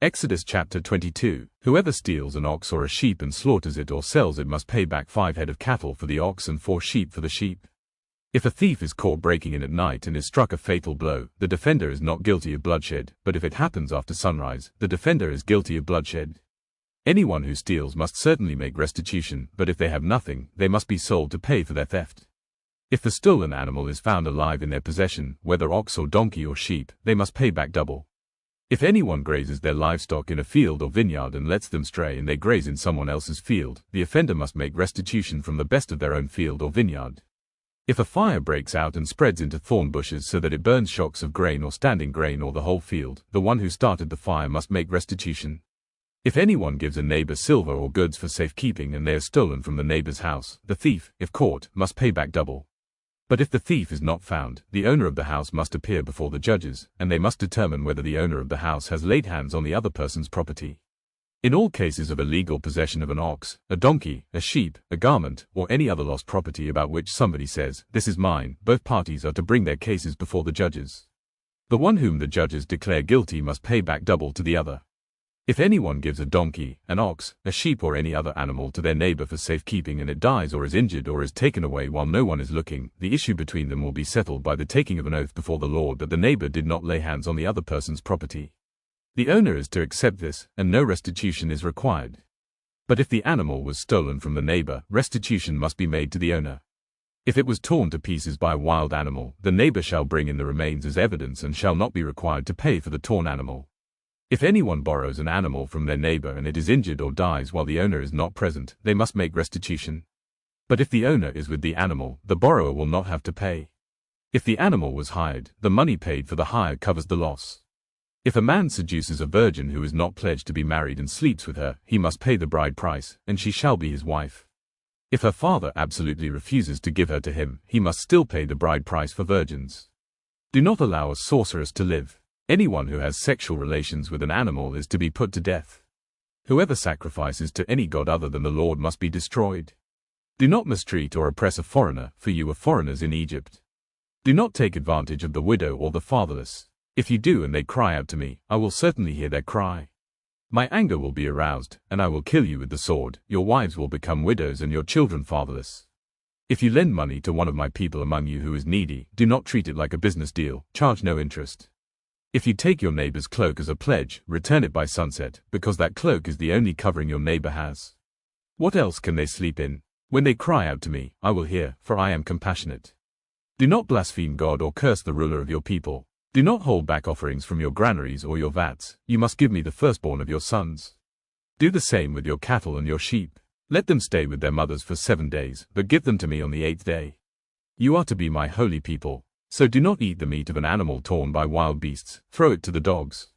Exodus chapter 22. Whoever steals an ox or a sheep and slaughters it or sells it must pay back 5 head of cattle for the ox and 4 sheep for the sheep. If a thief is caught breaking in at night and is struck a fatal blow, the defender is not guilty of bloodshed, but if it happens after sunrise, the defender is guilty of bloodshed. Anyone who steals must certainly make restitution, but if they have nothing, they must be sold to pay for their theft. If the stolen animal is found alive in their possession, whether ox or donkey or sheep, they must pay back double. If anyone grazes their livestock in a field or vineyard and lets them stray and they graze in someone else's field, the offender must make restitution from the best of their own field or vineyard. If a fire breaks out and spreads into thorn bushes so that it burns shocks of grain or standing grain or the whole field, the one who started the fire must make restitution. If anyone gives a neighbor silver or goods for safekeeping and they are stolen from the neighbor's house, the thief, if caught, must pay back double. But if the thief is not found, the owner of the house must appear before the judges, and they must determine whether the owner of the house has laid hands on the other person's property. In all cases of illegal possession of an ox, a donkey, a sheep, a garment, or any other lost property about which somebody says, "This is mine," both parties are to bring their cases before the judges. The one whom the judges declare guilty must pay back double to the other. If anyone gives a donkey, an ox, a sheep or any other animal to their neighbor for safekeeping and it dies or is injured or is taken away while no one is looking, the issue between them will be settled by the taking of an oath before the Lord that the neighbor did not lay hands on the other person's property. The owner is to accept this, and no restitution is required. But if the animal was stolen from the neighbor, restitution must be made to the owner. If it was torn to pieces by a wild animal, the neighbor shall bring in the remains as evidence and shall not be required to pay for the torn animal. If anyone borrows an animal from their neighbor and it is injured or dies while the owner is not present, they must make restitution. But if the owner is with the animal, the borrower will not have to pay. If the animal was hired, the money paid for the hire covers the loss. If a man seduces a virgin who is not pledged to be married and sleeps with her, he must pay the bride price, and she shall be his wife. If her father absolutely refuses to give her to him, he must still pay the bride price for virgins. Do not allow a sorceress to live. Anyone who has sexual relations with an animal is to be put to death. Whoever sacrifices to any god other than the Lord must be destroyed. Do not mistreat or oppress a foreigner, for you were foreigners in Egypt. Do not take advantage of the widow or the fatherless. If you do and they cry out to me, I will certainly hear their cry. My anger will be aroused, and I will kill you with the sword. Your wives will become widows and your children fatherless. If you lend money to one of my people among you who is needy, do not treat it like a business deal, charge no interest. If you take your neighbor's cloak as a pledge, return it by sunset, because that cloak is the only covering your neighbor has. What else can they sleep in? When they cry out to me, I will hear, for I am compassionate. Do not blaspheme God or curse the ruler of your people. Do not hold back offerings from your granaries or your vats. You must give me the firstborn of your sons. Do the same with your cattle and your sheep. Let them stay with their mothers for 7 days, but give them to me on the 8th day. You are to be my holy people. So do not eat the meat of an animal torn by wild beasts, throw it to the dogs.